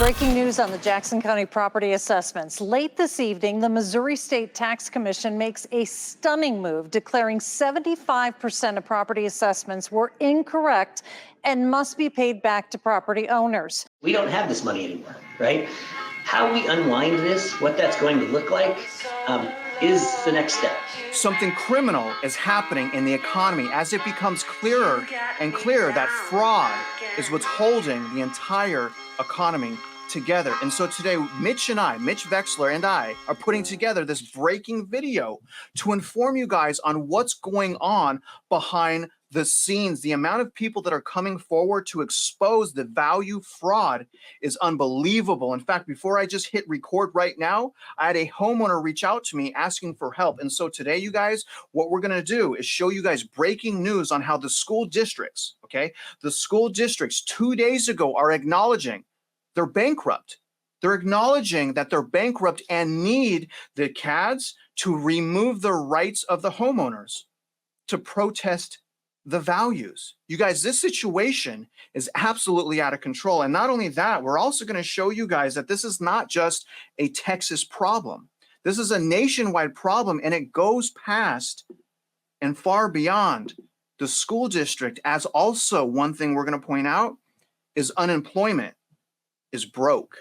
Breaking news on the Jackson County property assessments. Late this evening, the Missouri State Tax Commission makes a stunning move, declaring 75% of property assessments were incorrect and must be paid back to property owners. We don't have this money anymore, right? How we unwind this, what that's going to look like, is the next step. Something criminal is happening in the economy as it becomes clearer and clearer that fraud is what's holding the entire economy together. And so today, Mitch Vexler and I are putting together this breaking video to inform you guys on what's going on behind the scenes. The amount of people that are coming forward to expose the value fraud is unbelievable. In fact, before I just hit record right now, I had a homeowner reach out to me asking for help. And so today, you guys, what we're going to do is show you guys breaking news on how the school districts, the school districts 2 days ago are acknowledging they're bankrupt. They're acknowledging that they're bankrupt and need the CADs to remove the rights of the homeowners to protest the values. You guys, this situation is absolutely out of control. And not only that, we're also going to show you guys that this is not just a Texas problem. This is a nationwide problem, and it goes past and far beyond the school district. As also, one thing we're going to point out is unemployment is broke.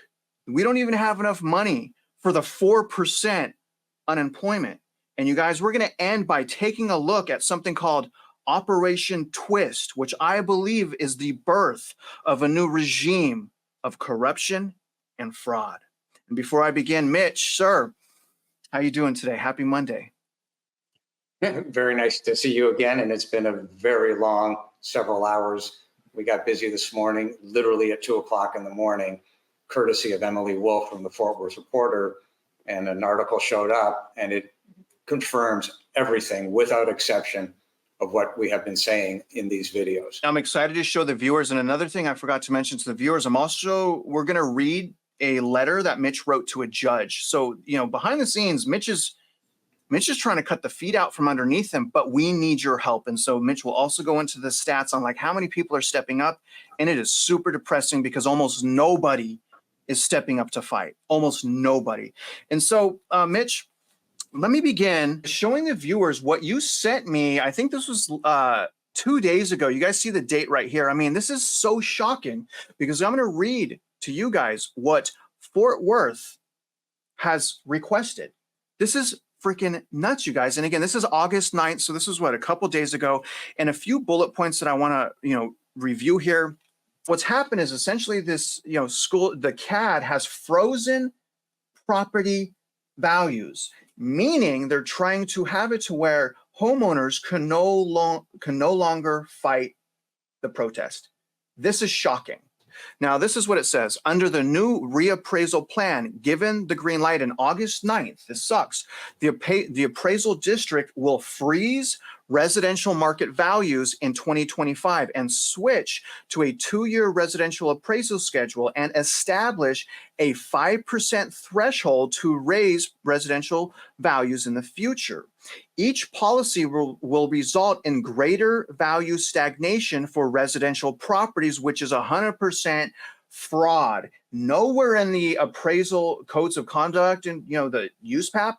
We don't even have enough money for the 4% unemployment. And you guys, we're going to end by taking a look at something called Operation Twist, which I believe is the birth of a new regime of corruption and fraud. And before I begin, Mitch, sir, how you doing today? Happy Monday. Very nice to see you again. And it's been a very long several hours. We got busy this morning, literally at 2 o'clock in the morning, courtesy of Emily Wolf from the Fort Worth Reporter. And an article showed up, and it confirms everything without exception of what we have been saying in these videos. I'm excited to show the viewers. And another thing I forgot to mention to the viewers, we're going to read a letter that Mitch wrote to a judge. So, behind the scenes, Mitch is trying to cut the feet out from underneath him, but we need your help. And so Mitch will also go into the stats on how many people are stepping up. And it is super depressing because almost nobody is stepping up to fight. Almost nobody. And so, Mitch, let me begin showing the viewers what you sent me. I think this was 2 days ago. You guys see the date right here. I mean, this is so shocking because I'm going to read to you guys what Fort Worth has requested. This is freaking nuts, you guys. And again, this is August 9th. So this is a couple days ago, and a few bullet points that I want to, review here. What's happened is essentially this, the CAD has frozen property values, meaning they're trying to have it to where homeowners can no longer fight the protest. This is shocking. Now, this is what it says. Under the new reappraisal plan, given the green light on August 9th, this sucks, the appraisal district will freeze residential market values in 2025 and switch to a 2-year residential appraisal schedule and establish a 5% threshold to raise residential values in the future. Each policy will result in greater value stagnation for residential properties, which is 100% fraud. Nowhere in the appraisal codes of conduct and the USPAP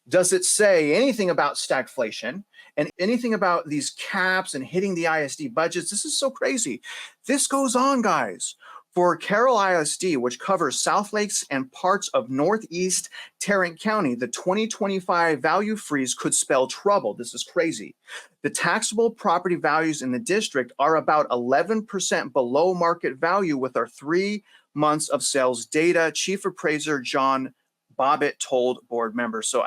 does it say anything about stagflation and anything about these caps and hitting the ISD budgets. This is so crazy. This goes on, guys. For Carroll ISD, which covers South Lakes and parts of Northeast Tarrant County, the 2025 value freeze could spell trouble. This is crazy. The taxable property values in the district are about 11% below market value with our 3 months of sales data, Chief Appraiser John Bobbitt told board members. So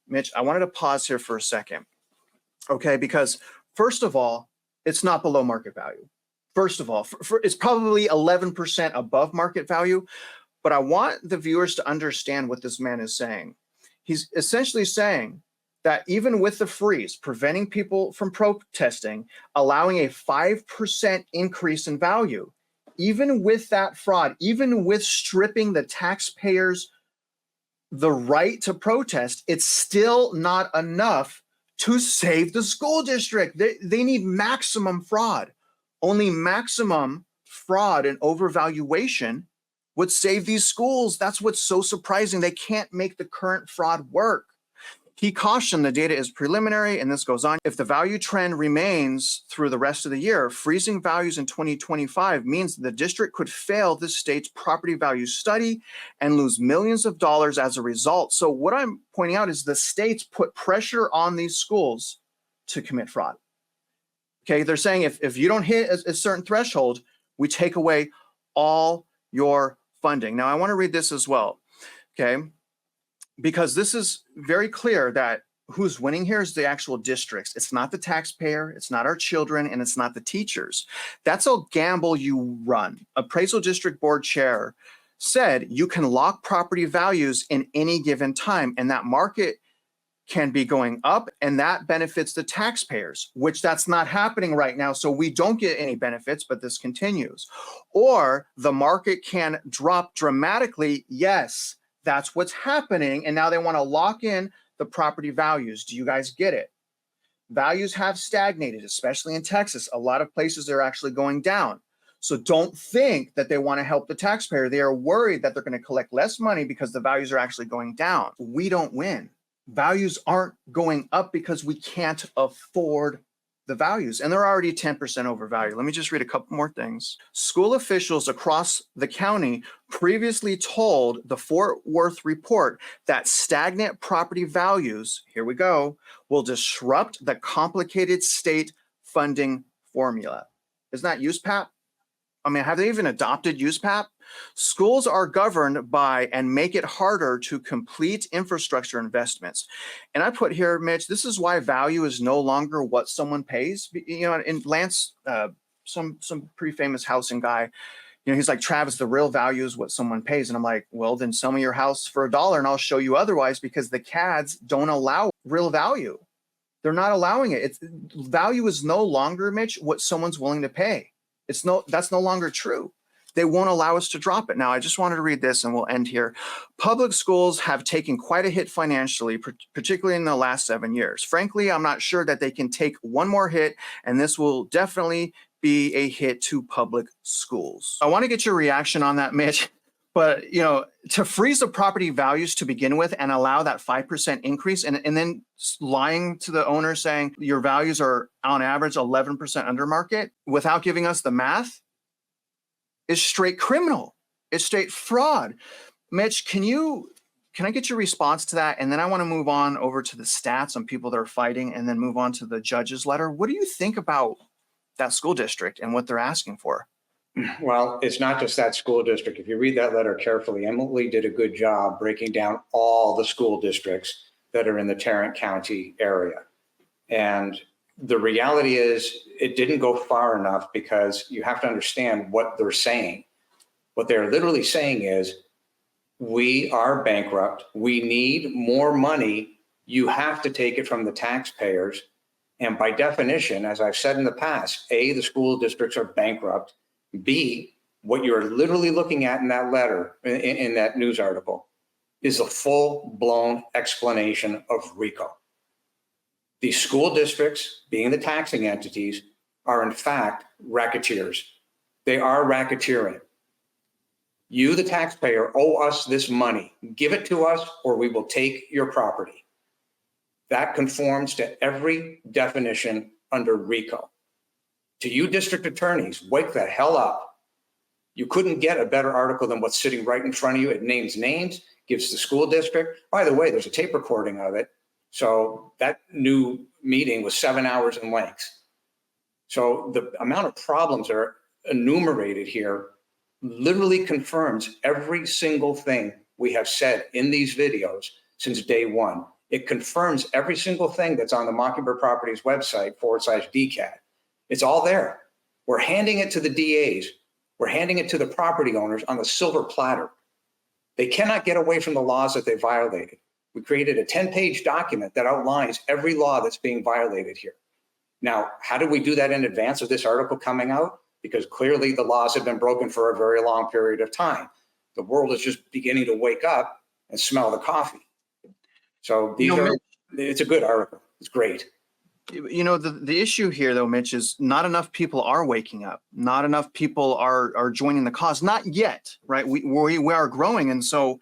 Mitch, I wanted to pause here for a second, because first of all, it's not below market value. First of all, it's probably 11% above market value, but I want the viewers to understand what this man is saying. He's essentially saying that even with the freeze, preventing people from protesting, allowing a 5% increase in value, even with that fraud, even with stripping the taxpayers the right to protest, it's still not enough to save the school district. They need maximum fraud. Only maximum fraud and overvaluation would save these schools. That's what's so surprising. They can't make the current fraud work. He cautioned the data is preliminary, and this goes on. If the value trend remains through the rest of the year, freezing values in 2025 means the district could fail the state's property value study and lose millions of dollars as a result. So what I'm pointing out is the states put pressure on these schools to commit fraud. Okay, they're saying if you don't hit a certain threshold, we take away all your funding. Now, I want to read this as well, okay? Because this is very clear that who's winning here is the actual districts. It's not the taxpayer, it's not our children, and it's not the teachers. That's a gamble you run. Appraisal District Board Chair said you can lock property values in any given time, and that market can be going up, and that benefits the taxpayers, which that's not happening right now. So we don't get any benefits, but this continues. Or the market can drop dramatically. Yes, that's what's happening. And now they want to lock in the property values. Do you guys get it? Values have stagnated, especially in Texas. A lot of places they're actually going down. So don't think that they want to help the taxpayer. They are worried that they're going to collect less money because the values are actually going down. We don't win. Values aren't going up because we can't afford the values, and they're already 10% overvalued. Let me just read a couple more things. School officials across the county previously told the Fort Worth Report that stagnant property values, here we go, will disrupt the complicated state funding formula. Isn't that USPAP? I mean, have they even adopted USPAP? Schools are governed by and make it harder to complete infrastructure investments. And I put here, Mitch, this is why value is no longer what someone pays. You know, and Lance, some pretty famous housing guy, you know, he's like, Travis, the real value is what someone pays. And I'm like, well, then sell me your house for $1 and I'll show you otherwise, because the CADs don't allow real value. They're not allowing it. Value is no longer, Mitch, what someone's willing to pay. That's no longer true. They won't allow us to drop it. Now, I just wanted to read this and we'll end here. Public schools have taken quite a hit financially, particularly in the last 7 years. Frankly, I'm not sure that they can take one more hit, and this will definitely be a hit to public schools. I want to get your reaction on that, Mitch. But, you know, to freeze the property values to begin with and allow that 5% increase and then lying to the owner saying your values are on average 11% under market without giving us the math is straight criminal. It's straight fraud. Mitch, can I get your response to that? And then I want to move on over to the stats on people that are fighting and then move on to the judge's letter. What do you think about that school district and what they're asking for? Well, it's not just that school district. If you read that letter carefully, Emily did a good job breaking down all the school districts that are in the Tarrant County area. And the reality is it didn't go far enough, because you have to understand what they're saying. What they're literally saying is, we are bankrupt. We need more money. You have to take it from the taxpayers. And by definition, as I've said in the past, A, the school districts are bankrupt. B, what you're literally looking at in that letter, in that news article, is a full-blown explanation of RICO. The school districts, being the taxing entities, are in fact racketeers. They are racketeering. You, the taxpayer, owe us this money. Give it to us or we will take your property. That conforms to every definition under RICO. To you district attorneys, wake the hell up. You couldn't get a better article than what's sitting right in front of you. It names names, gives the school district. By the way, there's a tape recording of it. So that new meeting was 7 hours in length. So the amount of problems that are enumerated here literally confirms every single thing we have said in these videos since day one. It confirms every single thing that's on the Mockingbird Properties website /DCAT. It's all there. We're handing it to the DAs. We're handing it to the property owners on the silver platter. They cannot get away from the laws that they violated. We created a 10-page document that outlines every law that's being violated here. Now, how did we do that in advance of this article coming out? Because clearly the laws have been broken for a very long period of time. The world is just beginning to wake up and smell the coffee. So it's a good article. It's great. You know, the issue here, though, Mitch, is not enough people are waking up. Not enough people are joining the cause. Not yet, right? We are growing. And so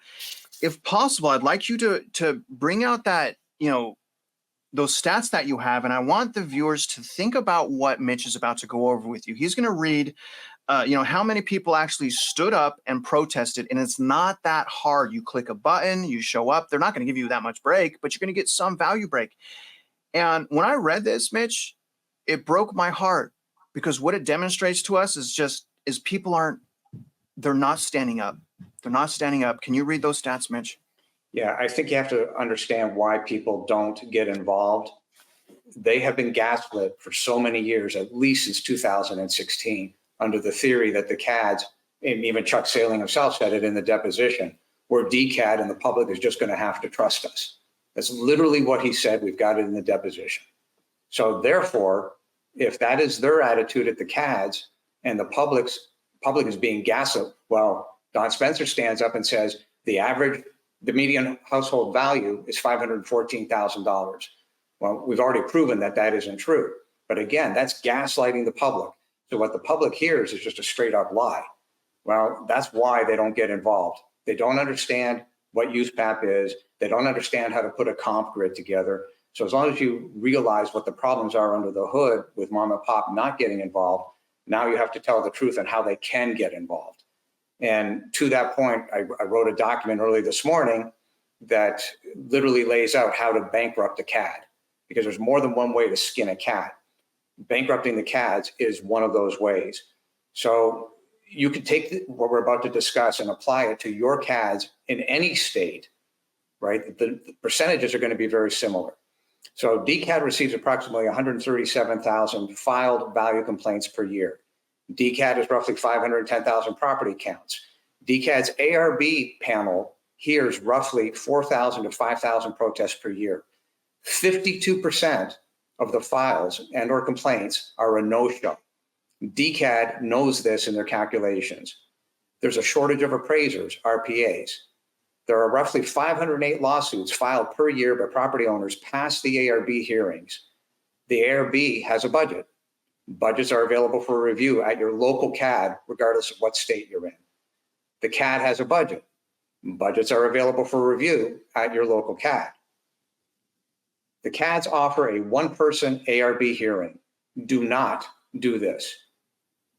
if possible, I'd like you to bring out that, you know, those stats that you have. And I want the viewers to think about what Mitch is about to go over with you. He's going to read, you know, how many people actually stood up and protested. And it's not that hard. You click a button, you show up. They're not going to give you that much break, but you're going to get some value break. And when I read this, Mitch, it broke my heart, because what it demonstrates to us is people they're not standing up. They're not standing up. Can you read those stats, Mitch? Yeah, I think you have to understand why people don't get involved. They have been gaslit for so many years, at least since 2016, under the theory that the CADs, and even Chuck Saling himself said it in the deposition, we're DCAD and the public is just going to have to trust us. That's literally what he said. We've got it in the deposition. So therefore, if that is their attitude at the CADs and the public is being gaslit, well, Don Spencer stands up and says the median household value is $514,000. Well, we've already proven that that isn't true. But again, that's gaslighting the public. So what the public hears is just a straight up lie. Well, that's why they don't get involved. They don't understand what USPAP is. They don't understand how to put a comp grid together. So as long as you realize what the problems are under the hood with mom and pop not getting involved, now you have to tell the truth on how they can get involved. And to that point, I wrote a document early this morning that literally lays out how to bankrupt a CAD, because there's more than one way to skin a cat. Bankrupting the CADs is one of those ways. So you could take what we're about to discuss and apply it to your CADs in any state, right? The percentages are going to be very similar. So DCAD receives approximately 137,000 filed value complaints per year. DCAD is roughly 510,000 property counts. DCAD's ARB panel hears roughly 4,000 to 5,000 protests per year. 52% of the files and or complaints are a no-show. DCAD knows this in their calculations. There's a shortage of appraisers, RPAs. There are roughly 508 lawsuits filed per year by property owners past the ARB hearings. The ARB has a budget. Budgets are available for review at your local CAD, regardless of what state you're in. The CAD has a budget. Budgets are available for review at your local CAD. The CADs offer a one-person ARB hearing. Do not do this.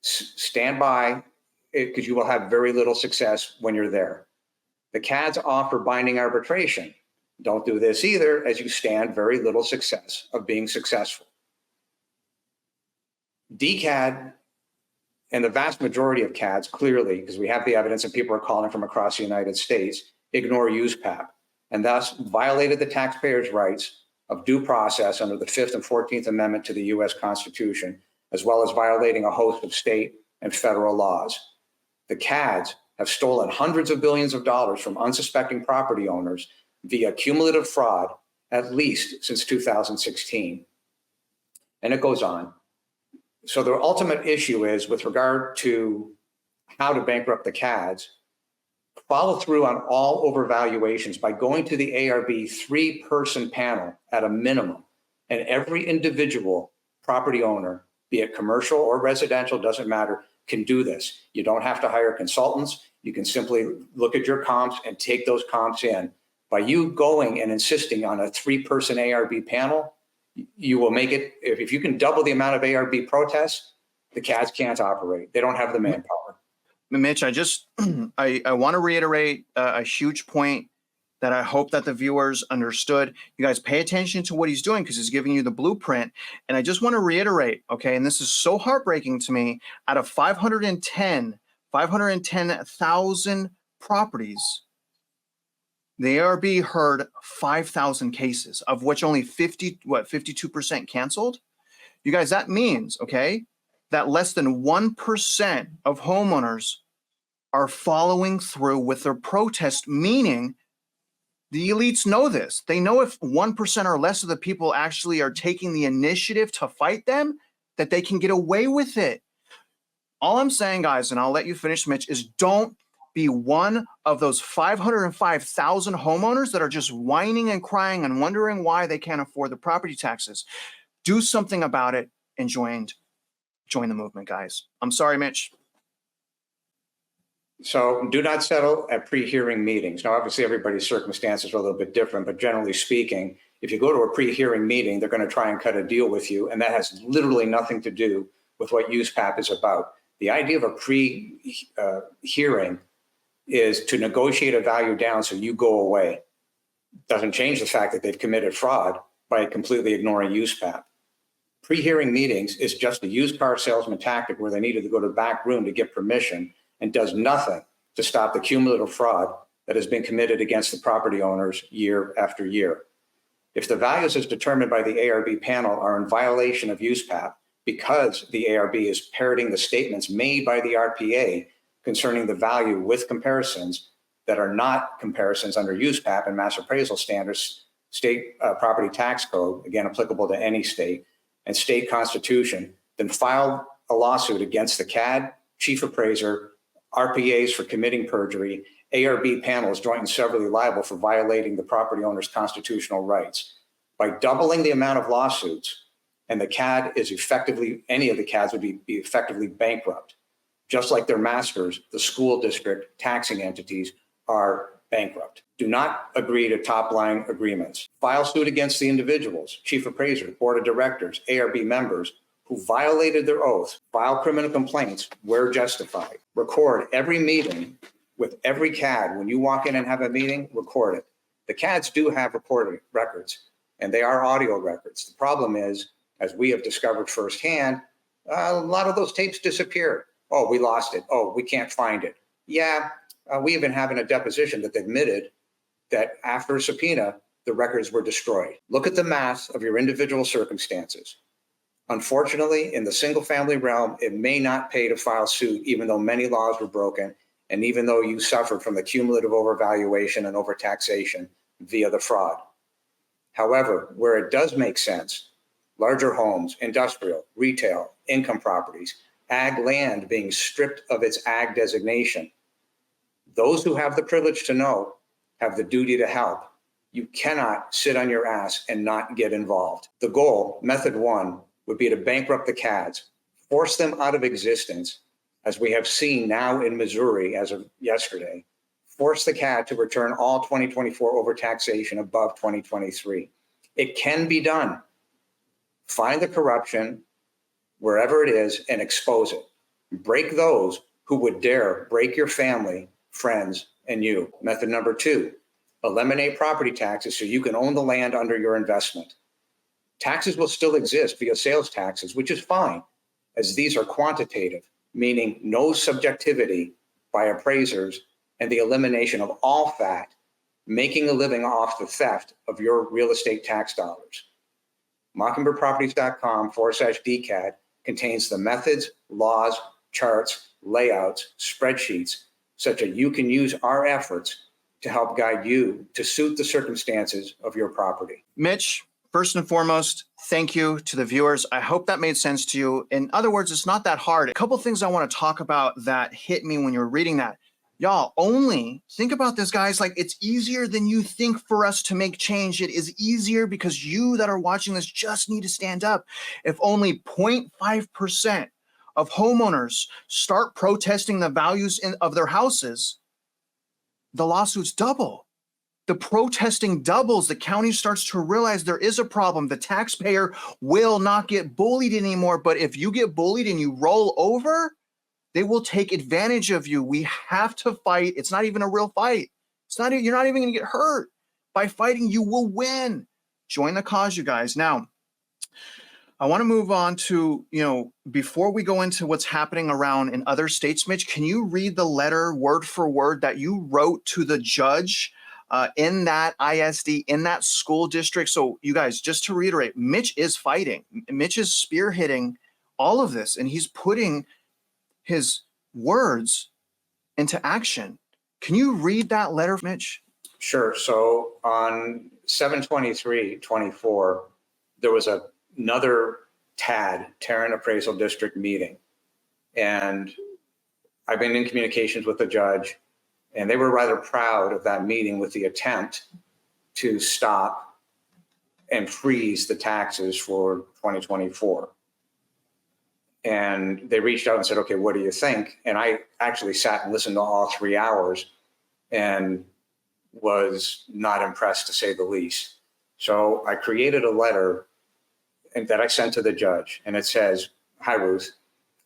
Stand by, because you will have very little success when you're there. The CADs offer binding arbitration. Don't do this either, as you stand very little success of being successful. DCAD and the vast majority of CADs, clearly, because we have the evidence and people are calling from across the United States, ignore USPAP and thus violated the taxpayers' rights of due process under the 5th and 14th Amendment to the U.S. Constitution, as well as violating a host of state and federal laws. The CADs have stolen hundreds of billions of dollars from unsuspecting property owners via cumulative fraud, at least since 2016. And it goes on. So the ultimate issue is, with regard to how to bankrupt the CADs, follow through on all overvaluations by going to the ARB 3-person panel at a minimum. And every individual property owner, be it commercial or residential, doesn't matter, can do this. You don't have to hire consultants. You can simply look at your comps and take those comps in. By you going and insisting on a 3-person ARB panel, you will make it. If you can double the amount of ARB protests, the CADs can't operate. They don't have the manpower. Mitch, I want to reiterate a huge point that I hope that the viewers understood. You guys pay attention to what he's doing, because he's giving you the blueprint. And I just want to reiterate, okay, and this is so heartbreaking to me, out of 510,000 properties, the ARB heard 5,000 cases, of which only 52% canceled? You guys, that means, okay, that less than 1% of homeowners are following through with their protest, meaning the elites know this. They know if 1% or less of the people actually are taking the initiative to fight them, that they can get away with it. All I'm saying, guys, and I'll let you finish, Mitch, is don't be one of those 505,000 homeowners that are just whining and crying and wondering why they can't afford the property taxes. do something about it and join the movement, guys. I'm sorry, Mitch. So do not settle at pre-hearing meetings. Now, obviously, everybody's circumstances are a little bit different, but generally speaking, if you go to a pre-hearing meeting, they're going to try and cut a deal with you, and that has literally nothing to do with what USPAP is about. The idea of a pre-hearing is to negotiate a value down so you go away. Doesn't change the fact that they've committed fraud by completely ignoring USPAP. Pre-hearing meetings is just a used car salesman tactic where they needed to go to the back room to get permission, and does nothing to stop the cumulative fraud that has been committed against the property owners year after year. If the values as determined by the ARB panel are in violation of USPAP because the ARB is parroting the statements made by the RPA concerning the value with comparisons that are not comparisons under USPAP and mass appraisal standards, state property tax code, again, applicable to any state, and state constitution, then file a lawsuit against the CAD, chief appraiser, RPAs for committing perjury, ARB panels joint and severally liable for violating the property owner's constitutional rights. By doubling the amount of lawsuits, and the CAD is effectively, any of the CADs would be effectively bankrupt. Just like their masters, the school district taxing entities are bankrupt. Do not agree to top-line agreements. File suit against the individuals, chief appraiser, board of directors, ARB members, who violated their oath. File criminal complaints where justified. Record every meeting with every CAD. When you walk in and have a meeting, record it. The CADs do have recording records, and they are audio records. The problem is, as we have discovered firsthand, a lot of those tapes disappeared. Oh, we lost it. Oh, we can't find it. Yeah, we even have in a deposition that admitted that after a subpoena, the records were destroyed. Look at the math of your individual circumstances. Unfortunately, in the single family realm, it may not pay to file suit, even though many laws were broken, and even though you suffered from the cumulative overvaluation and overtaxation via the fraud. However, where it does make sense, larger homes, industrial, retail, income properties, ag land being stripped of its ag designation, those who have the privilege to know have the duty to help. You cannot sit on your ass and not get involved. The goal, method one, would be to bankrupt the CADs, force them out of existence, as we have seen now in Missouri as of yesterday, force the CAD to return all 2024 overtaxation above 2023. It can be done. Find the corruption wherever it is and expose it. Break those who would dare break your family, friends, and you. Method number two, eliminate property taxes so you can own the land under your investment. Taxes will still exist via sales taxes, which is fine, as these are quantitative, meaning no subjectivity by appraisers and the elimination of all fat, making a living off the theft of your real estate tax dollars. mockingbirdproperties.com/DCAD contains the methods, laws, charts, layouts, spreadsheets, such that you can use our efforts to help guide you to suit the circumstances of your property. Mitch, first and foremost, thank you to the viewers. I hope that made sense to you. In other words, it's not that hard. A couple things I want to talk about that hit me when you were reading that. Y'all, only think about this, guys. Like, it's easier than you think for us to make change. It is easier because you that are watching this just need to stand up. If only 0.5% of homeowners start protesting the values of their houses, the lawsuits double. The protesting doubles. The county starts to realize there is a problem. The taxpayer will not get bullied anymore. But if you get bullied and you roll over, they will take advantage of you. We have to fight. It's not even a real fight. You're not even going to get hurt. By fighting, you will win. Join the cause, you guys. Now, I want to move on to, before we go into what's happening around in other states, Mitch, can you read the letter word for word that you wrote to the judge in that ISD, in that school district? So you guys, just to reiterate, Mitch is fighting. Mitch is spearheading all of this, and he's putting his words into action. Can you read that letter, Mitch? Sure. So on 7/23/24, there was another TAD, Tarrant Appraisal District meeting. And I've been in communications with the judge, and they were rather proud of that meeting with the attempt to stop and freeze the taxes for 2024. And they reached out and said, okay, what do you think? And I actually sat and listened to all 3 hours and was not impressed, to say the least. So I created a letter that I sent to the judge, and it says, "Hi, Ruth.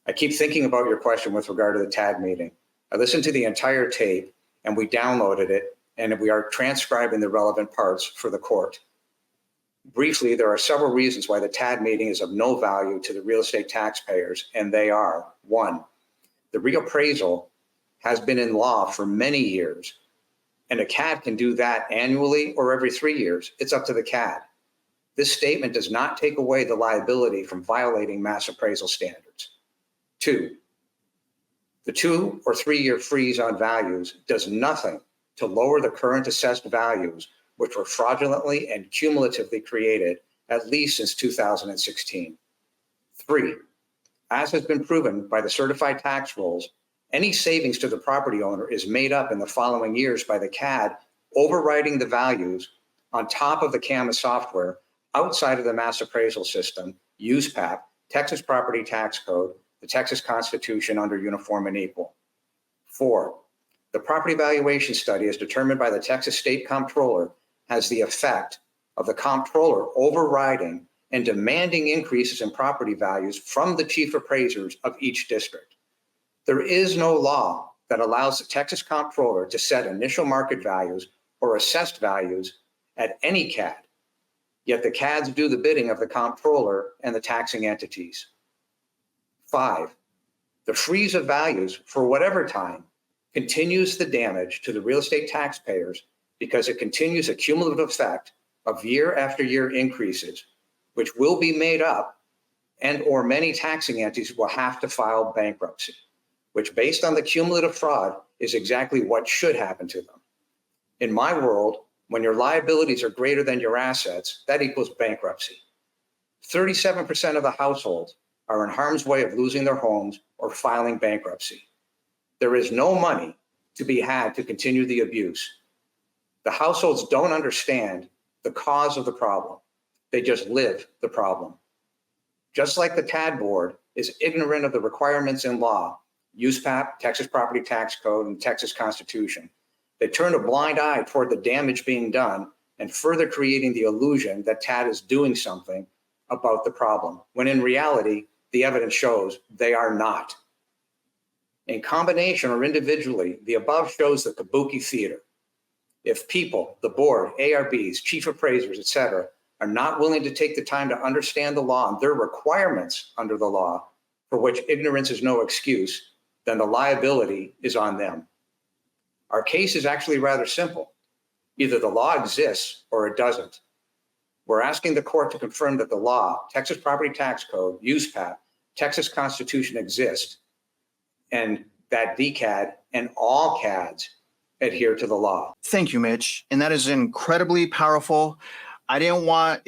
I keep thinking about your question with regard to the TAD meeting. I listened to the entire tape and we downloaded it, and we are transcribing the relevant parts for the court. Briefly, there are several reasons why the TAD meeting is of no value to the real estate taxpayers, and they are: 1, the reappraisal has been in law for many years, and a CAD can do that annually or every 3 years. It's up to the CAD. This statement does not take away the liability from violating mass appraisal standards. 2, the 2 or 3 year freeze on values does nothing to lower the current assessed values, which were fraudulently and cumulatively created at least since 2016. 3, as has been proven by the certified tax rolls, any savings to the property owner is made up in the following years by the CAD overriding the values on top of the CAMA software outside of the mass appraisal system, USPAP, Texas Property Tax Code, the Texas Constitution under uniform and equal. 4, the property valuation study as determined by the Texas State Comptroller has the effect of the comptroller overriding and demanding increases in property values from the chief appraisers of each district. There is no law that allows the Texas comptroller to set initial market values or assessed values at any CAD, yet the CADs do the bidding of the comptroller and the taxing entities. 5, the freeze of values for whatever time continues the damage to the real estate taxpayers because it continues a cumulative effect of year after year increases, which will be made up, and or many taxing entities will have to file bankruptcy, which based on the cumulative fraud is exactly what should happen to them. In my world, when your liabilities are greater than your assets, that equals bankruptcy. 37% of the households are in harm's way of losing their homes or filing bankruptcy. There is no money to be had to continue the abuse. The households don't understand the cause of the problem. They just live the problem. Just like the TAD board is ignorant of the requirements in law, USPAP, Texas Property Tax Code, and Texas Constitution, they turn a blind eye toward the damage being done and further creating the illusion that TAD is doing something about the problem, when in reality, the evidence shows they are not. In combination or individually, the above shows the kabuki theater. If people, the board, ARBs, chief appraisers, etc., are not willing to take the time to understand the law and their requirements under the law, for which ignorance is no excuse, then the liability is on them. Our case is actually rather simple. Either the law exists or it doesn't. We're asking the court to confirm that the law, Texas Property Tax Code, USPAP, Texas Constitution exist, and that DCAD and all CADs adhere to the law. Thank you, Mitch. And that is incredibly powerful. I didn't want,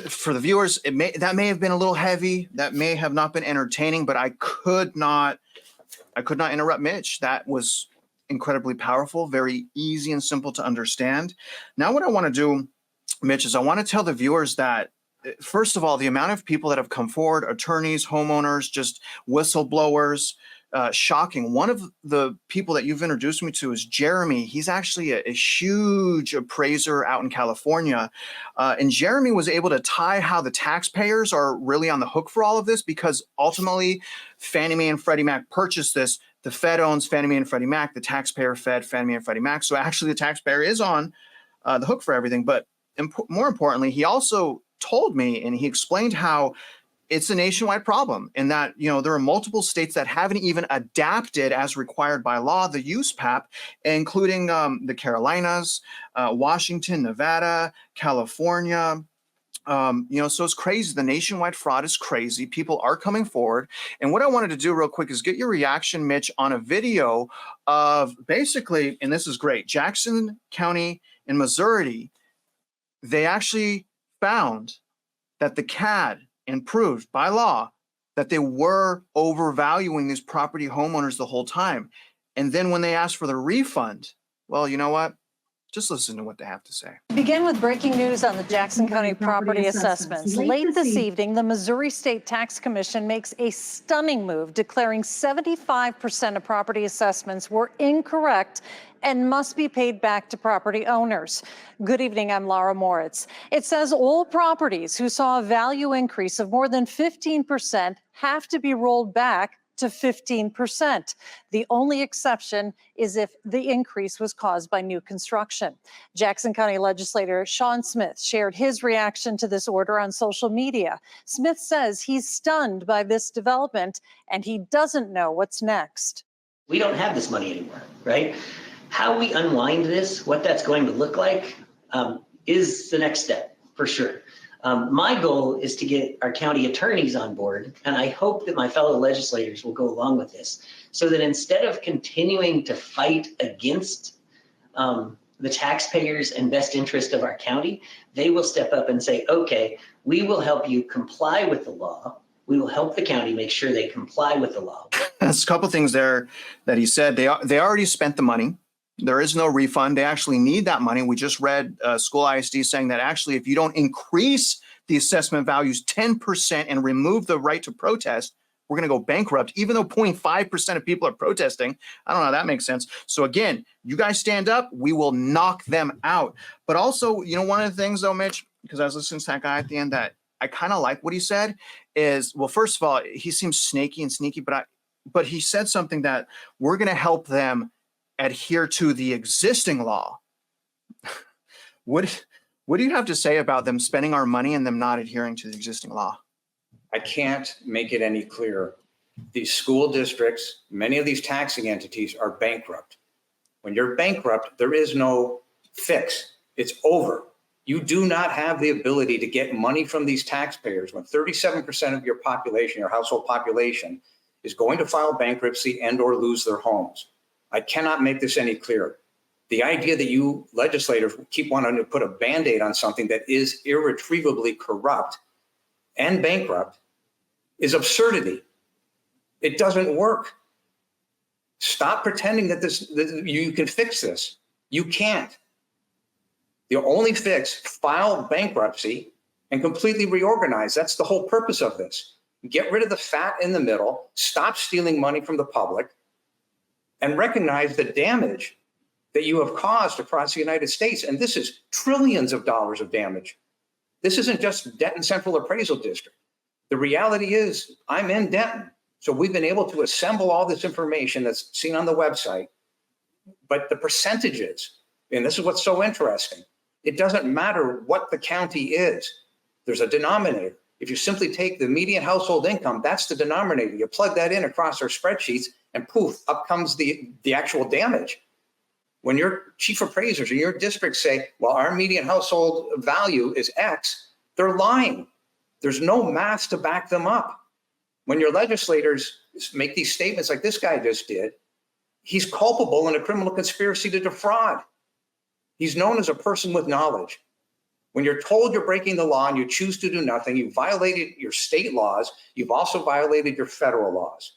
for the viewers, that may have been a little heavy. That may have not been entertaining, but I could not interrupt Mitch. That was incredibly powerful, very easy and simple to understand. Now, what I want to do, Mitch, is I want to tell the viewers that, first of all, the amount of people that have come forward, attorneys, homeowners, just whistleblowers, shocking. One of the people that you've introduced me to is Jeremy. He's actually a huge appraiser out in California. And Jeremy was able to tie how the taxpayers are really on the hook for all of this, because ultimately Fannie Mae and Freddie Mac purchased this. The Fed owns Fannie Mae and Freddie Mac. The taxpayer fed Fannie Mae and Freddie Mac. So actually the taxpayer is on the hook for everything. But more importantly, he also told me, and he explained how it's a nationwide problem, and that, there are multiple states that haven't even adapted as required by law the USPAP, including the Carolinas, Washington, Nevada, California. So it's crazy. The nationwide fraud is crazy. People are coming forward. And what I wanted to do real quick is get your reaction, Mitch, on a video of basically, and this is great, Jackson County in Missouri, they actually found that the CAD and proved by law that they were overvaluing these property homeowners the whole time. And then when they asked for the refund, well, you know what? Just listen to what they have to say. Begin with breaking news on the Jackson County property assessments. Late this evening, the Missouri State Tax Commission makes a stunning move, declaring 75% of property assessments were incorrect and must be paid back to property owners. Good evening, I'm Laura Moritz. It says all properties who saw a value increase of more than 15% have to be rolled back to 15%. The only exception is if the increase was caused by new construction. Jackson County legislator Sean Smith shared his reaction to this order on social media. Smith says he's stunned by this development and he doesn't know what's next. We don't have this money anymore, right? How we unwind this, what that's going to look like, is the next step for sure. My goal is to get our county attorneys on board, and I hope that my fellow legislators will go along with this, so that instead of continuing to fight against the taxpayers and best interest of our county, they will step up and say, okay, we will help you comply with the law. We will help the county make sure they comply with the law. There's a couple things there that he said. They already spent the money. There is no refund. They actually need that money. We just read School ISD saying that actually if you don't increase the assessment values 10% and remove the right to protest, we're going to go bankrupt, even though 0.5% of people are protesting. I don't know how that makes sense. So again, you guys stand up, we will knock them out. But also, you know, one of the things though, Mitch, because I was listening to that guy at the end that I kind of like what he said is, well, first of all, he seems snaky and sneaky, but he said something that we're going to help them adhere to the existing law. What do you have to say about them spending our money and them not adhering to the existing law? I can't make it any clearer. These school districts, many of these taxing entities are bankrupt. When you're bankrupt, there is no fix. It's over. You do not have the ability to get money from these taxpayers when 37% of your population, your household population, is going to file bankruptcy and or lose their homes. I cannot make this any clearer. The idea that you legislators keep wanting to put a Band-Aid on something that is irretrievably corrupt and bankrupt is absurdity. It doesn't work. Stop pretending that you can fix this. You can't. The only fix, file bankruptcy and completely reorganize. That's the whole purpose of this. Get rid of the fat in the middle, stop stealing money from the public, and recognize the damage that you have caused across the United States. And this is trillions of dollars of damage. This isn't just Denton Central Appraisal District. The reality is I'm in Denton. So we've been able to assemble all this information that's seen on the website, but the percentages, and this is what's so interesting, it doesn't matter what the county is. There's a denominator. If you simply take the median household income, that's the denominator. You plug that in across our spreadsheets and poof, up comes the actual damage. When your chief appraisers in your district say, well, our median household value is X, they're lying. There's no math to back them up. When your legislators make these statements like this guy just did, he's culpable in a criminal conspiracy to defraud. He's known as a person with knowledge. When you're told you're breaking the law and you choose to do nothing, you violated your state laws, you've also violated your federal laws.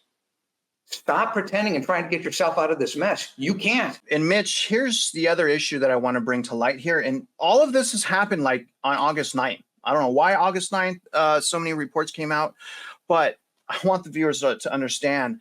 Stop pretending and trying to get yourself out of this mess. You can't. And Mitch, here's the other issue that I want to bring to light here. And all of this has happened like on August 9th. I don't know why August 9th, so many reports came out, but I want the viewers to understand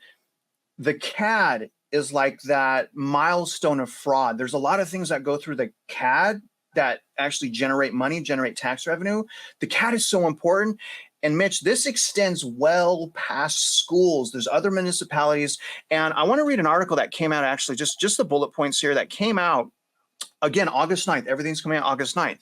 the CAD is like that milestone of fraud. There's a lot of things that go through the CAD that actually generate money, generate tax revenue. The CAD is so important. And Mitch, this extends well past schools. There's other municipalities. And I want to read an article that came out, actually, just the bullet points here that came out, again, August 9th. Everything's coming out August 9th.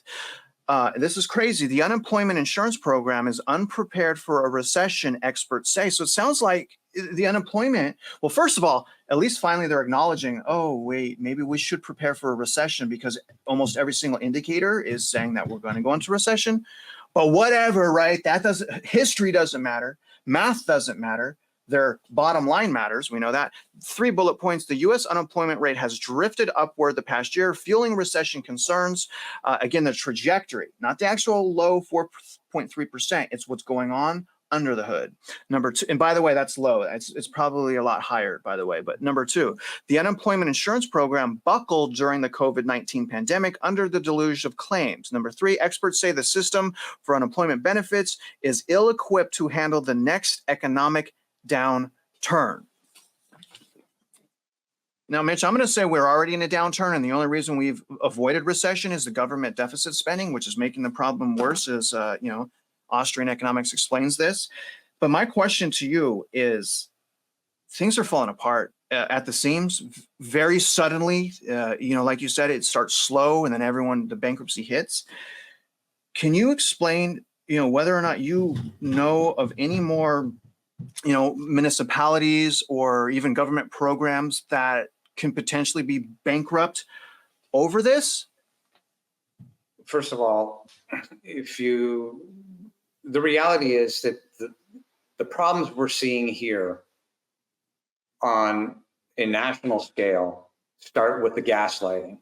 This is crazy. The unemployment insurance program is unprepared for a recession, experts say. So it sounds like the unemployment, well, first of all, at least finally they're acknowledging, oh, wait, maybe we should prepare for a recession because almost every single indicator is saying that we're going to go into recession. But whatever, right? History doesn't matter. Math doesn't matter. Their bottom line matters. We know that. 3 bullet points. The U.S. unemployment rate has drifted upward the past year, fueling recession concerns. Again, the trajectory, not the actual low 4.3%. It's what's going on under the hood. Number two, and by the way, that's low. It's probably a lot higher, by the way. But number two, the unemployment insurance program buckled during the COVID-19 pandemic under the deluge of claims. Number three, experts say the system for unemployment benefits is ill-equipped to handle the next economic downturn. Now, Mitch, I'm going to say we're already in a downturn, and the only reason we've avoided recession is the government deficit spending, which is making the problem worse, as Austrian economics explains this. But my question to you is, things are falling apart at the seams very suddenly. Like you said, it starts slow, and then the bankruptcy hits. Can you explain, whether or not you know of any more, municipalities or even government programs that can potentially be bankrupt over this? First of all, the reality is that the problems we're seeing here on a national scale start with the gaslighting.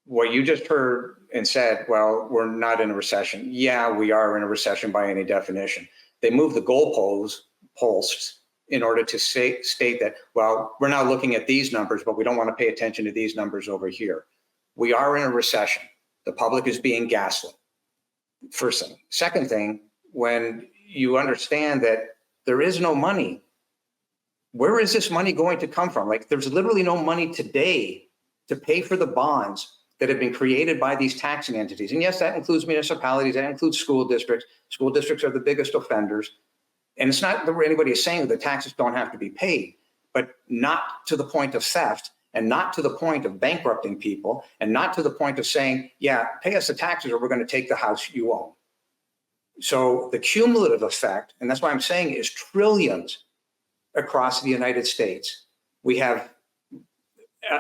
What you just heard and said, well, we're not in a recession. Yeah, we are in a recession by any definition. They move the goalposts in order to state that, well, we're now looking at these numbers, but we don't want to pay attention to these numbers over here. We are in a recession. The public is being gaslit. First thing. Second thing, when you understand that there is no money, where is this money going to come from? Like, there's literally no money today to pay for the bonds that have been created by these taxing entities. And yes, that includes municipalities, that includes school districts. School districts are the biggest offenders. And it's not that anybody is saying that the taxes don't have to be paid, but not to the point of theft, and not to the point of bankrupting people, and not to the point of saying, yeah, pay us the taxes or we're going to take the house you own. So the cumulative effect, and that's why I'm saying, is trillions across the United States. We have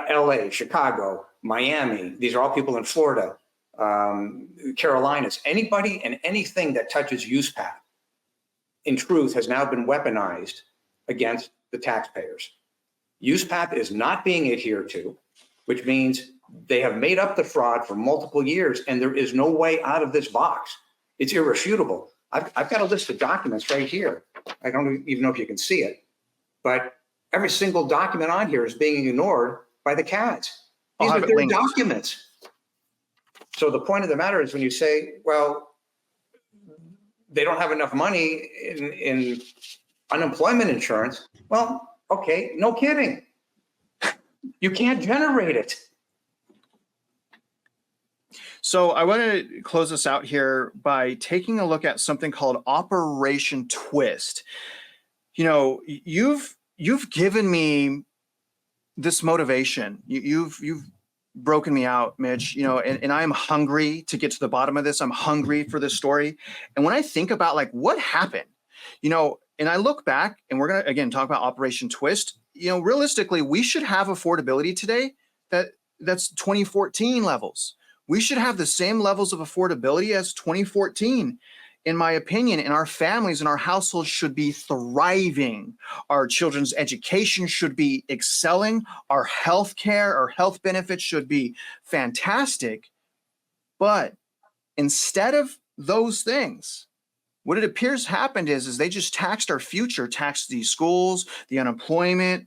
LA, Chicago, Miami. These are all people in Florida, Carolinas. Anybody and anything that touches USPAP, in truth, has now been weaponized against the taxpayers. USPAP is not being adhered to, which means they have made up the fraud for multiple years, and there is no way out of this box. It's irrefutable. I've got a list of documents right here. I don't even know if you can see it, but every single document on here is being ignored by the CADs. These are their documents. So the point of the matter is, when you say, well, they don't have enough money in unemployment insurance, well, okay, no kidding. You can't generate it. So I want to close this out here by taking a look at something called Operation Twist. You've given me this motivation. You've broken me out, Mitch, and I am hungry to get to the bottom of this. I'm hungry for this story. And when I think about what happened, and I look back, and we're going to, again, talk about Operation Twist, realistically, we should have affordability today that's 2014 levels. We should have the same levels of affordability as 2014. In my opinion, and our families and our households should be thriving. Our children's education should be excelling. Our health care, our health benefits should be fantastic. But instead of those things, what it appears happened is they just taxed our future, taxed the schools, the unemployment,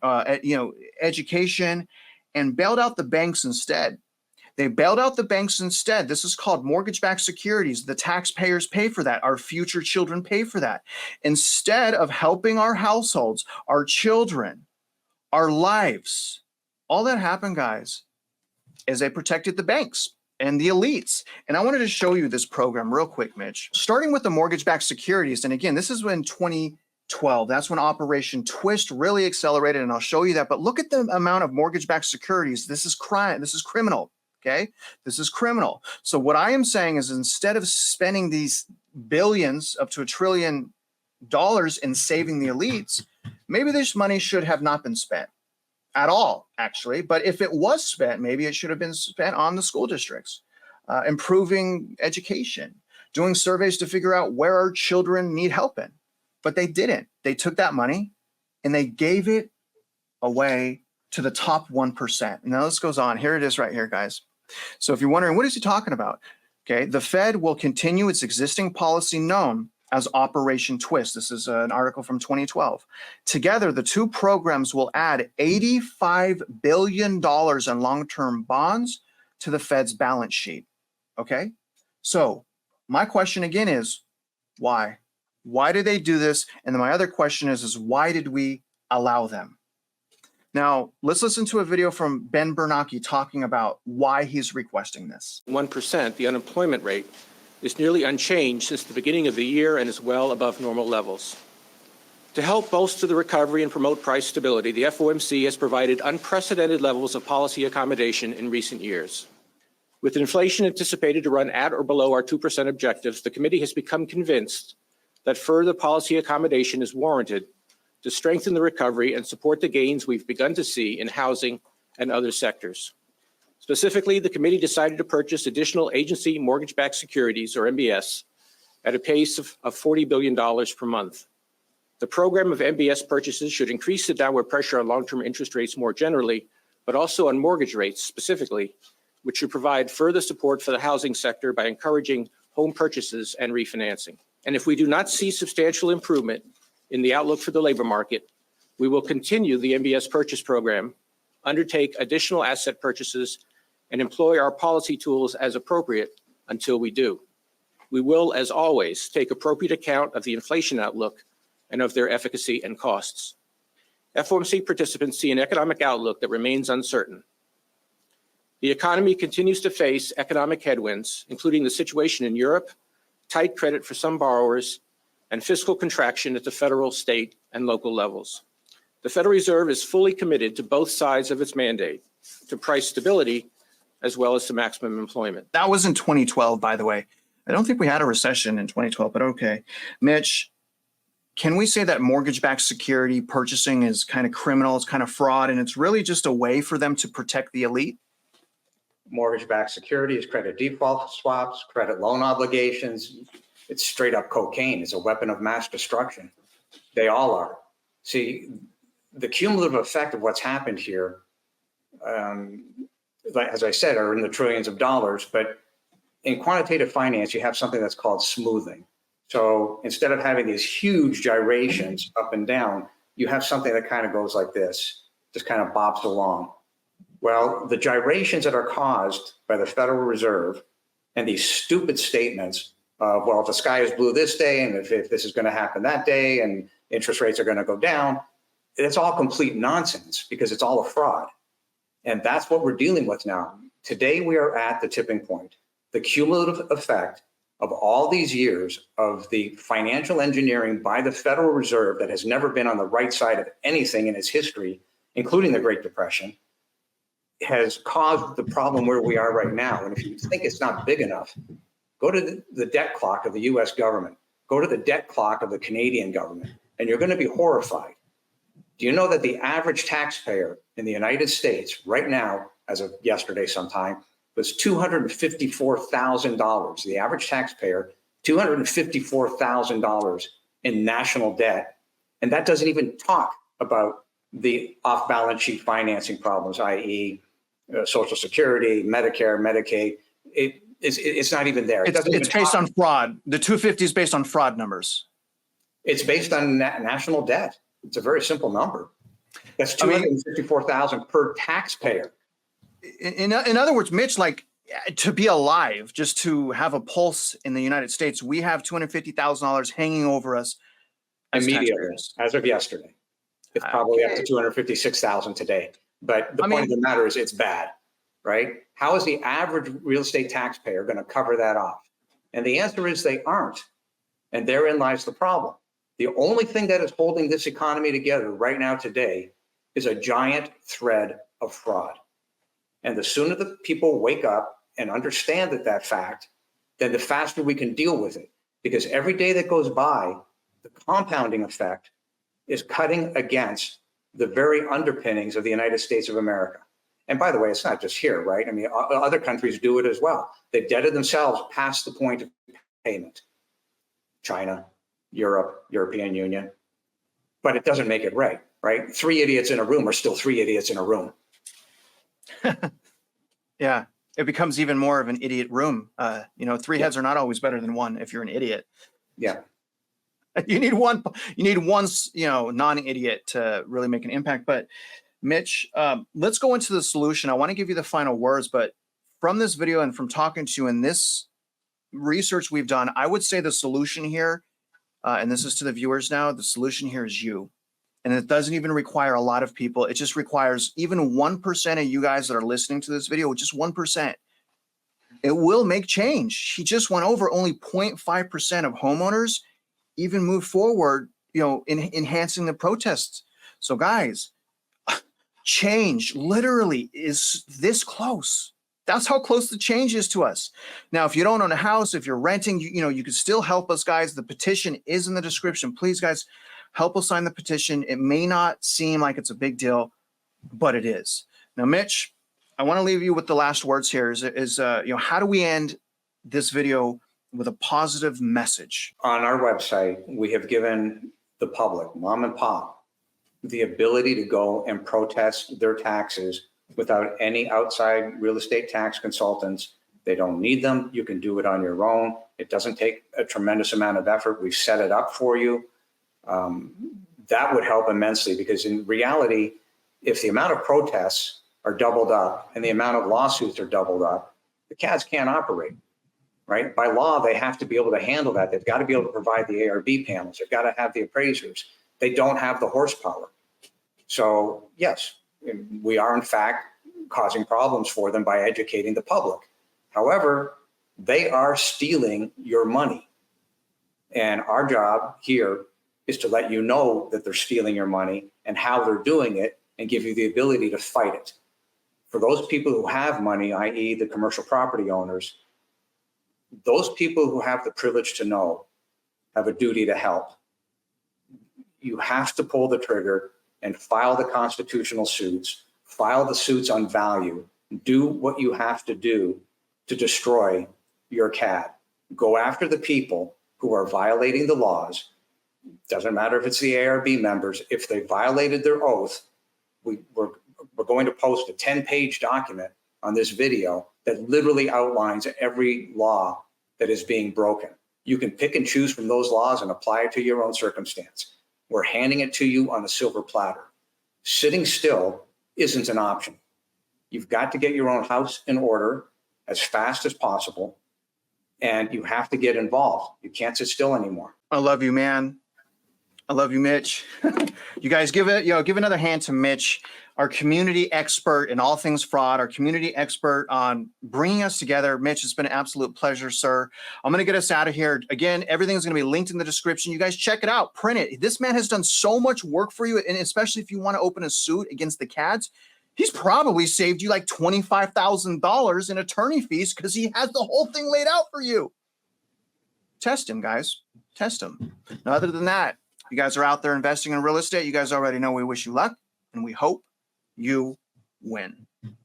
education, and bailed out the banks instead. They bailed out the banks instead. This is called mortgage-backed securities. The taxpayers pay for that. Our future children pay for that. Instead of helping our households, our children, our lives, all that happened, guys, is they protected the banks and the elites. And I wanted to show you this program real quick, Mitch. Starting with the mortgage-backed securities. And again, this is when 2012. That's when Operation Twist really accelerated, and I'll show you that. But look at the amount of mortgage-backed securities. This is crime. This is criminal. Okay, this is criminal. So what I am saying is, instead of spending these billions up to $1 trillion in saving the elites, maybe this money should have not been spent at all, actually. But if it was spent, maybe it should have been spent on the school districts, improving education, doing surveys to figure out where our children need help in. But they didn't. They took that money and they gave it away to the top 1%. Now this goes on. Here it is right here, guys. So if you're wondering, what is he talking about? Okay, the Fed will continue its existing policy known as Operation Twist. This is an article from 2012. Together, the two programs will add $85 billion in long-term bonds to the Fed's balance sheet. Okay? So my question again is, why? Why did they do this? And then my other question is why did we allow them? Now, let's listen to a video from Ben Bernanke talking about why he's requesting this. 1%, the unemployment rate, is nearly unchanged since the beginning of the year and is well above normal levels. To help bolster the recovery and promote price stability, the FOMC has provided unprecedented levels of policy accommodation in recent years. With inflation anticipated to run at or below our 2% objectives, the committee has become convinced that further policy accommodation is warranted to strengthen the recovery and support the gains we've begun to see in housing and other sectors. Specifically, the committee decided to purchase additional agency mortgage-backed securities, or MBS, at a pace of $40 billion per month. The program of MBS purchases should increase the downward pressure on long-term interest rates more generally, but also on mortgage rates specifically, which should provide further support for the housing sector by encouraging home purchases and refinancing. And if we do not see substantial improvement in the outlook for the labor market, we will continue the MBS purchase program, undertake additional asset purchases, and employ our policy tools as appropriate until we do. We will, as always, take appropriate account of the inflation outlook and of their efficacy and costs. FOMC participants see an economic outlook that remains uncertain. The economy continues to face economic headwinds, including the situation in Europe, tight credit for some borrowers, and fiscal contraction at the federal, state, and local levels. The Federal Reserve is fully committed to both sides of its mandate, to price stability as well as to maximum employment. That was in 2012, by the way. I don't think we had a recession in 2012, but okay. Mitch, can we say that mortgage-backed security purchasing is kind of criminal, it's kind of fraud, and it's really just a way for them to protect the elite? Mortgage-backed securities, credit default swaps, credit loan obligations. It's straight up cocaine. It's a weapon of mass destruction. They all are. See, the cumulative effect of what's happened here, as I said, are in the trillions of dollars, but in quantitative finance, you have something that's called smoothing. So instead of having these huge gyrations up and down, you have something that kind of goes like this, just kind of bops along. Well, the gyrations that are caused by the Federal Reserve and these stupid statements of, well, if the sky is blue this day, and if this is going to happen that day, and interest rates are going to go down, it's all complete nonsense because it's all a fraud. And that's what we're dealing with now. Today, we are at the tipping point. The cumulative effect of all these years of the financial engineering by the Federal Reserve that has never been on the right side of anything in its history, including the Great Depression, has caused the problem where we are right now. And if you think it's not big enough, go to the debt clock of the US government, go to the debt clock of the Canadian government, and you're going to be horrified. Do you know that the average taxpayer in the United States right now, as of yesterday sometime, was $254,000. The average taxpayer, $254,000 in national debt. And that doesn't even talk about the off-balance sheet financing problems, i.e. Social Security, Medicare, Medicaid. It's not even there. It's based on fraud. The 250 is based on fraud numbers. It's based on national debt. It's a very simple number. That's $254,000 per taxpayer. In other words, Mitch, like to be alive, just to have a pulse in the United States, we have $250,000 hanging over us Immediately, as of yesterday. It's probably up to $256,000 today. But the point of the matter is it's bad, right? How is the average real estate taxpayer going to cover that off? And the answer is they aren't. And therein lies the problem. The only thing that is holding this economy together right now today is a giant thread of fraud. And the sooner the people wake up and understand that fact, then the faster we can deal with it. Because every day that goes by, the compounding effect is cutting against the very underpinnings of the United States of America. And by the way, it's not just here, right? I mean, other countries do it as well. They've debted themselves past the point of payment. China, Europe, European Union. But it doesn't make it right? Three idiots in a room are still three idiots in a room. Yeah, it becomes even more of an idiot room. Three heads are not always better than one if you're an idiot. Yeah. You need one, non-idiot to really make an impact. But Mitch, let's go into the solution. I want to give you the final words, but from this video and from talking to you and this research we've done, I would say the solution here, and this is to the viewers now, the solution here is you. And it doesn't even require a lot of people. It just requires even 1% of you guys that are listening to this video, just 1%. It will make change. He just went over only 0.5% of homeowners even move forward, in enhancing the protests. So guys, change literally is this close. That's how close the change is to us. Now, if you don't own a house, if you're renting, you can still help us, guys. The petition is in the description. Please, guys, help us sign the petition. It may not seem like it's a big deal, but it is. Now, Mitch, I want to leave you with the last words here is how do we end this video with a positive message? On our website, we have given the public, mom and pop, the ability to go and protest their taxes without any outside real estate tax consultants. They don't need them. You can do it on your own. It doesn't take a tremendous amount of effort. We've set it up for you. That would help immensely, because in reality, if the amount of protests are doubled up and the amount of lawsuits are doubled up, the CADs can't operate, right? By law, they have to be able to handle that. They've got to be able to provide the ARB panels. They've got to have the appraisers. They don't have the horsepower. So yes, we are in fact causing problems for them by educating the public. However, they are stealing your money. And our job here is to let you know that they're stealing your money and how they're doing it, and give you the ability to fight it. For those people who have money, i.e. the commercial property owners, those people who have the privilege to know have a duty to help. You have to pull the trigger and file the constitutional suits, file the suits on value, do what you have to do to destroy your CAD. Go after the people who are violating the laws. Doesn't matter if it's the ARB members. If they violated their oath, we're going to post a 10-page document on this video that literally outlines every law that is being broken. You can pick and choose from those laws and apply it to your own circumstance. We're handing it to you on a silver platter. Sitting still isn't an option. You've got to get your own house in order as fast as possible, and you have to get involved. You can't sit still anymore. I love you, man. I love you, Mitch. You guys give another hand to Mitch, our community expert in all things fraud, our community expert on bringing us together. Mitch, it's been an absolute pleasure, sir. I'm going to get us out of here. Again, everything's going to be linked in the description. You guys check it out, print it. This man has done so much work for you, and especially if you want to open a suit against the CADs, he's probably saved you like $25,000 in attorney fees because he has the whole thing laid out for you. Test him, guys. Test him. Now, other than that, you guys are out there investing in real estate. You guys already know we wish you luck, and we hope you win.